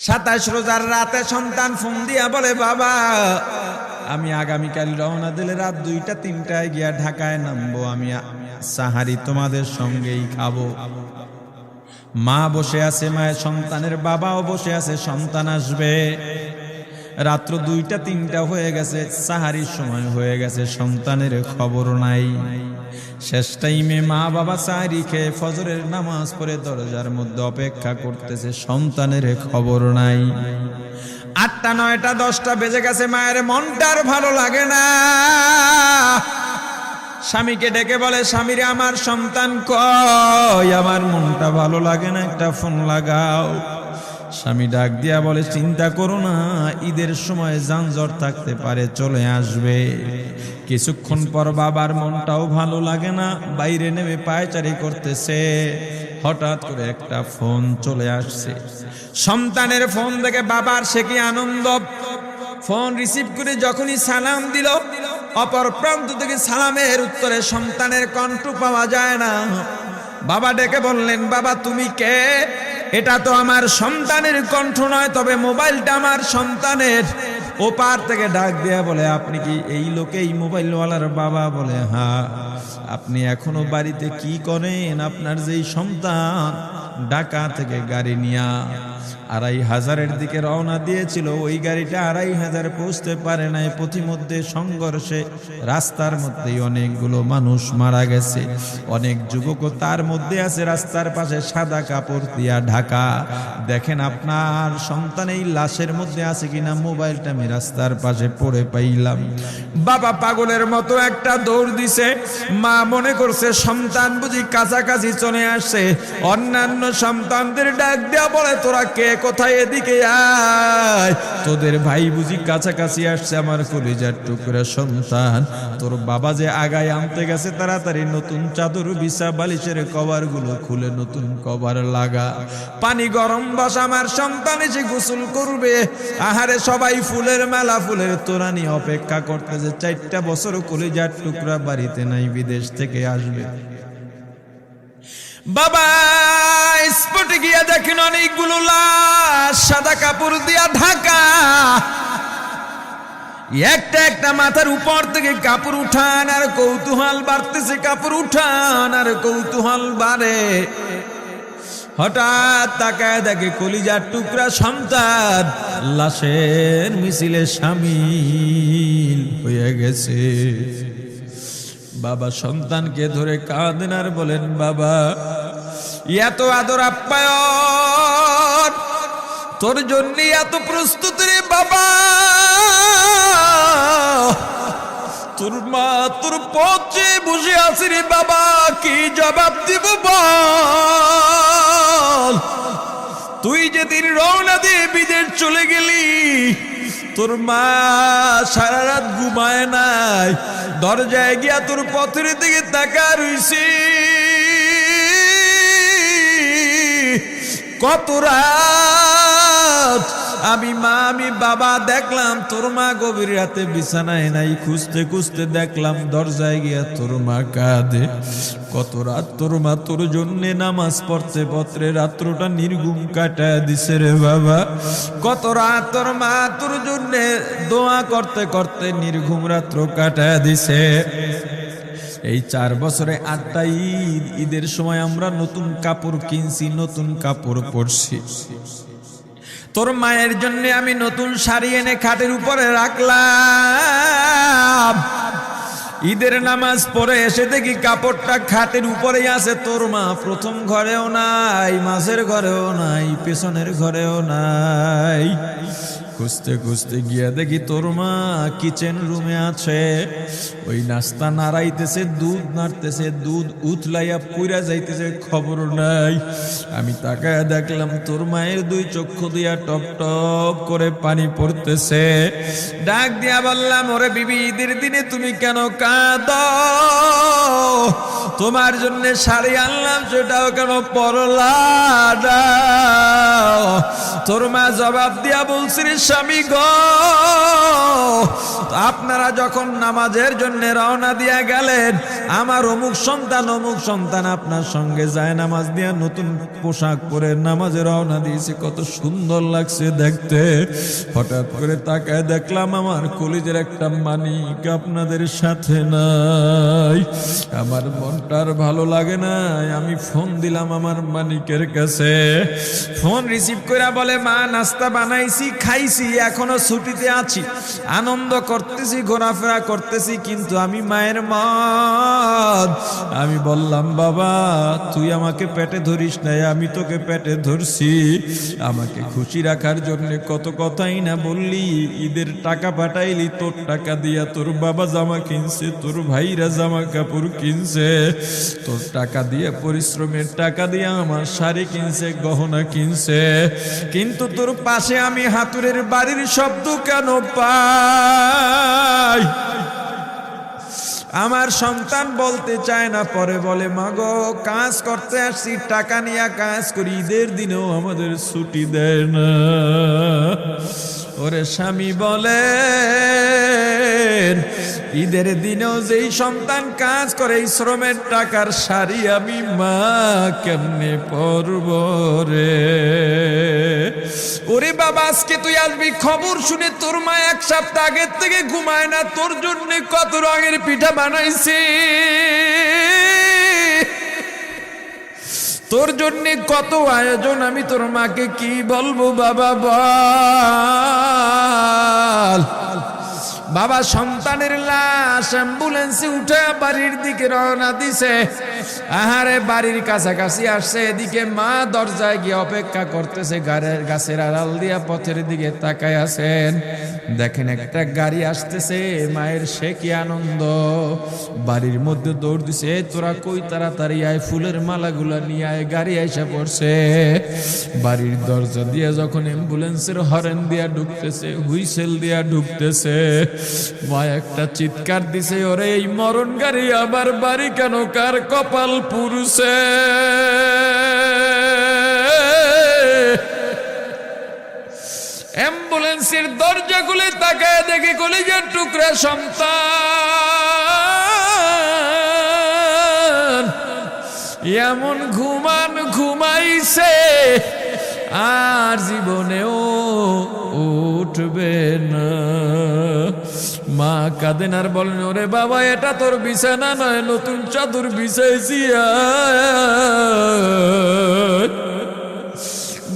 27 রোজার রাতে সন্তান ফোন দিয়া বলে, বাবা আমি আগামীকাল রওনা দিলে রাত 2টা-3টায় গিয়া ঢাকায় নামবো, আমি সাহারি তোমাদের সঙ্গেই খাবো। মা বসে আছে, মায়ের সন্তানের বাবাও বসে আছে, সন্তান আসবে। রাত্র 2টা-3টা হয়ে গেছে, সাহারির সময় হয়ে গেছে, সন্তানের খবর নাই। শেষ টাইমে মা বাবা সাহারি খেয়ে ফজরের নামাজ পড়ে দরজার মধ্যে অপেক্ষা করতেছে, সন্তানের খবর নাই। 8টা, 9টা, 10টা বেজে গেছে, মায়ের মনটার ভালো লাগে না। স্বামীকে ডেকে বলে, স্বামীরে আমার সন্তান কই, আমার মনটা ভালো লাগে না, একটা ফোন লাগাও। স্বামী ডাক দিয়া বলে, চিন্তা করো না, ঈদের সময় যানজট থাকতে পারে, চলে আসবে। কিছুক্ষণ পর বাবার মনটাও ভালো লাগে না, বাইরে নেমে পায়চারি করতেছে। হঠাৎ করে একটা ফোন চলে আসছে। সন্তানের ফোন দেখে বাবার সে কি আনন্দ। ফোন রিসিভ করে যখনই সালাম দিল, অপর প্রান্ত থেকে সালামের উত্তরে সন্তানের কণ্ঠ পাওয়া যায় না। বাবা ডেকে বললেন, বাবা তুমি কে? এটা তো আমার সন্তানের কণ্ঠ নয়, তবে মোবাইলটা আমার সন্তানের। ওপার থেকে ডাক দেয়া বলে, আপনি কি এই লোকেই মোবাইলওয়ালার বাবা? বলে, হ্যাঁ। আপনি এখনো বাড়িতে কি করেন? আপনার যেই সন্তান ঢাকা থেকে গাড়ি নিয়া 2500-এর দিকে রওনা দিয়েছিল, ওই গাড়িটা 2500 পৌঁছতে পারে নাই। পথিমধ্যে সংঘর্ষে রাস্তার মধ্যেই অনেকগুলো মানুষ মারা গেছে, অনেক যুবকও তার মধ্যে আছে। রাস্তার পাশে সাদা কাপড় দিয়া ঢাকা। দেখেন আপনার সন্তান এই লাশের মধ্যে আছে কিনা। মোবাইলটা আমি রাস্তার পাশে পড়ে পাইলাম। বাবা পাগলের মতো একটা দৌড় দিছে। মা মনে করছে সন্তান বুঝি কাছাকাছি চলে আসছে। অন্যান্য সন্তানদের ডাক দেয়া বলে, তোরা কে, কোথায়, এদিকে আয়, তোদের ভাই বুঝি কাছাকাছি আসছে। আমার কলিজার টুকরা সন্তান, তোর বাবা যে আগায় আনতে গেছে, তাড়াতাড়ি নতুন চাদর বিছা, বালিশের কভার গুলো খুলে নতুন কভার লাগা, পানি গরম বসা, আমার সন্তান এসে গোসল করবে। আহারে সবাই ফুলের মেলা, ফুলের তোড়া নিয়ে অপেক্ষা করতেছে। 4টা বছর কলিজার টুকরা বাড়িতে নাই, বিদেশ থেকে আসবে। বাবা স্পটে গিয়া দেখেন অনেকগুলো লাশ সাদা কাপড় দিয়া ঢাকা। একটা একটা মাথার উপর থেকে কাপড় উঠান আর কৌতূহল বাড়তেছে, কাপড় উঠান আর কৌতূহল বাড়ে। হঠাৎ তাকায় দেখে কলিজার টুকরা সন্তান লাশের মিছিলে শামিল হয়ে গেছে। বাবা সন্তানকে ধরে কাঁদেন আর বলেন, বাবা এত আদর আপ্যায়ন তোর জন্য, এত প্রস্তুতি রে বাবা। তোর মা তোর পথে বসে আছে রে বাবা, কি জবাব দিব বল? তুই যেদিন রওনা দিয়ে বিদেশ চলে গেলি, তোর মা সারা রাত ঘুমায় নাই, দরজায় গিয়া তোর পথের দিকে তাকা রইছি। কত রাত আমি মা আমি বাবা দেখলাম, তোর মা গভীর রাতে বিছানায় নাই, খুঁজতে খুঁজতে দেখলাম দরজায় গিয়া তোর মা কাঁদে। কত রাত তোর মা তোর জন্যে নামাজ পড়তে পড়তে রাত্রটা নির্ঘুম কাটায় দিছে রে বাবা। কত রাত তোর মা তোর জন্যে দোয়া করতে করতে নির্ঘুম রাত্র কাটায় দিছে। এই 4 বছরে 8টা ঈদ, ঈদের সময় আমরা নতুন কাপড় কিনছি, নতুন কাপড় পরছি। তোর মায়ের জন্য আমি নতুন শাড়ি এনে খাটের উপরে রাখলাম। ঈদের নামাজ পড়ে এসে দেখি কাপড়টা খাটের উপরেই আছে। তোর মা প্রথম ঘরেও নাই, মাঝের ঘরেও নাই, পেছনের ঘরেও নাই। খুঁজতে খুঁজতে গিয়া দেখি তোর মা কিচেন রুমে আছে। ওই নাস্তা নাড়াইতেছে, দুধ নাড়তেছে, দুধ উথলাইয়া পুইরা যাইতেছে, খবর নাই। আমি তাকায় দেখলাম তোর মায়ের 2 চক্ষু দিয়া টপ টপ করে পানি পড়তেছে। ডাক দিয়া বললাম, ওরে বিবি, ঈদের দিনে তুমি কেন কাঁদো? তোমার জন্য শাড়ি আনলাম, সেটাও কেন পরলা না? তোর মা জবাব দিয়া বলছে, রে স্বামী গো, আপনারা যখন নামাজের জন্য রওনা দিয়া গেলেন, আমার অমুক সন্তান আপনার সঙ্গে যায় নামাজ দিয়া নতুন পোশাক পরে নামাজে রওনা দিয়েছে, কত সুন্দর লাগছে দেখতে। হঠাৎ করে তাকায় দেখলাম আমার কলিজের একটা মানিক আপনাদের সাথে নাই। আমার মনটার ভালো লাগে না, আমি ফোন দিলাম আমার মানিকের কাছে। ফোন রিসিভ করে বলে, মা নাস্তা বানাইছি, খাইছি, এখনো ছুটিতে আছি, আনন্দ করতেছি, ঘোরাফেরা করতেছি, কিন্তু আমি মায়ের মন। আমি বললাম, বাবা তুই আমাকে পেটে ধরিস নাই, আমি তোকে পেটে ধরছি। আমাকে খুশি রাখার জন্য কত কথাই না বললি, ঈদের টাকা পাঠাইলি, তোর টাকা দিয়া তোর বাবা জামা কিনছে, তোর ভাইরা জামা কাপড় কিনছে, তোর টাকা দিয়ে পরিশ্রমের টাকা দিয়ে আমার শাড়ি কিনছে, গহনা কিনছে, কিন্তু তোর পাশে আমি হাতুড়ের বাড়ির শব্দ কেন পাই? আমার সন্তান বলতে চায় না, পরে বলে, মাগো কাজ করতে আসছি, টাকা নিয়ে কাজ করি, ঈদের দিনেও আমাদের ছুটি দেয় না। ওরে স্বামী বলে, ঈদের দিনেও যেই সন্তান কাজ করে, এই শ্রমের টাকার শাড়ি আমি মা কেমনে পরব রে? ওরে বাবা, আজকে তুই আসবি, খবর শুনে তোর মা এক সপ্তাহ আগের থেকে ঘুমায় না, তোর জন্য কত রঙের পিঠা বানাইছি, তোর জন্য কত আয়োজন, আমি তোর মাকে কি বলবো বাবা বল। বাবা সন্তানের লাশ অ্যাম্বুলেন্সে উঠে বাড়ির দিকে রওনা দিছে। আহারে বাড়ির কাছাকাছি আসছে, এদিকে মা দরজায় গিয়ে অপেক্ষা করতেছে, গাছের আড়াল দিয়া পথের দিকে তাকায় আছেন। দেখেন একটা গাড়ি আসতেছে, মায়ের সে কি আনন্দ, বাড়ির মধ্যে দৌড় দিছে, তোরা কই তাড়াতাড়ি আয়, ফুলের মালাগুলা নিয়ে আয়, গাড়ি এসে পড়ছে। বাড়ির দরজা দিয়ে যখন অ্যাম্বুলেন্সের হরেন দিয়া ঢুকতেছে, হুইসেল দিয়া ঢুকতেছে, মা একটা চিৎকার দিছে, ওরে এই মরণ গাড়ি আমার বাড়ি কেন, কার কপাল পুরুষে? অ্যাম্বুলেন্সের দরজা খুলে তাকায় দেখে কলিজার টুকরা সন্তান এমন ঘুমাইছে, আর জীবনেও উঠবে না। মা কাঁদেন আর বলেন, ওরে বাবা এটা তোর বিছানা নয়, নতুন চাদর বিছাইছি।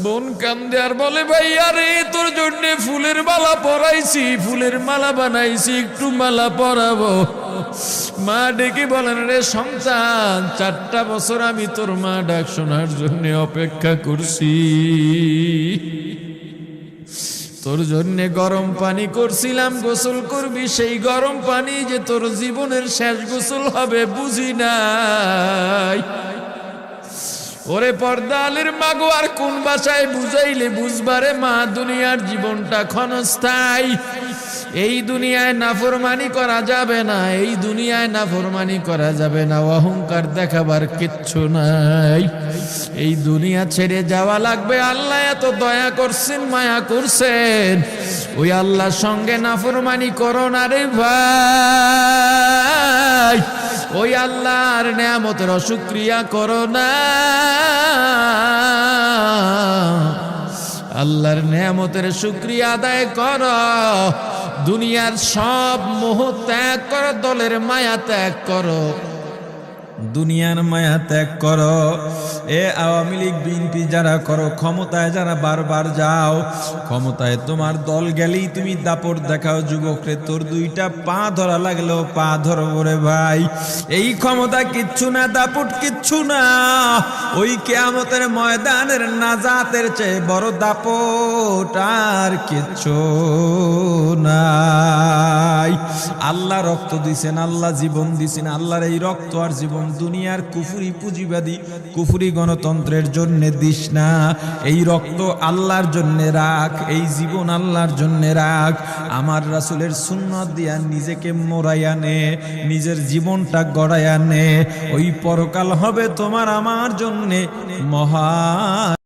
বোন কান্দে আর বলে, ভাই আরে তোর জন্য ফুলের মালা পরাইছি, ফুলের মালা বানাইছি, একটু মালা পরাবো। মা ডেকে বলেন, রে সন্তান, 4টা বছর আমি তোর মা ডাক শোনার জন্য অপেক্ষা করছি, তোর জন্য গরম পানি করছিলাম, গোসল করবি, সেই গরম পানি যে তোর জীবনের শেষ গোসল হবে বুঝি নাই। ওরে পর্দালের মাগো, আর কোন ভাষায় বুঝাইলে বুঝবারে মা, দুনিয়ার জীবনটা ক্ষণস্থায়ী, এই দুনিয়ায় নাফরমানি করা যাবে না, এই দুনিয়ায় নাফরমানি করা যাবে না, অহংকার দেখাবার কিচ্ছু নাই, এই দুনিয়া ছেড়ে যাওয়া লাগবে। আল্লাহ এত দয়া করছেন, মায়া করছেন, ওই আল্লাহর সঙ্গে নাফরমানি করো না রে ভাই, ওই আল্লাহর নেয়ামতের অশুকরিয়া করো না, আল্লাহর নেয়ামতের শুকরিয়া আদায় করো, দুনিয়ার সব মোহ ত্যাগ করো, দলের মায়া ত্যাগ করো, দুনিয়ার মায়া ত্যাগ করো। এ আওয়ামী লীগ বিএনপি যারা করো, ক্ষমতায় যারা বারবার যাও, ক্ষমতায় তোমার দল গেলেই তুমি দাপট দেখাও, যুবকরে তোর 2টা পা ধরা লাগলেও পা ধরবো রে ভাই, এই ক্ষমতা কিচ্ছু না, দাপট কিচ্ছু না, ওই কিয়ামতের ময়দানের নাজাতের চেয়ে বড় দাপট আর কিচ্ছু নাই। আল্লাহ রক্ত দিছেন, আল্লাহ জীবন দিছেন, আল্লাহর এই রক্ত আর জীবন দুনিয়ার কুফরি পুঁজিবাদী কুফরি গণতন্ত্রের জন্য দিস না, এই রক্ত আল্লাহর জন্য রাখ, এই জীবন আল্লাহর জন্য রাখ। আমার রাসূলের সুন্নাত দিয়া নিজেকে মোড়াইয়া নে, নিজের জীবনটা গড়াইয়া নে, ওই পরকাল হবে তোমার আমার জন্য মহা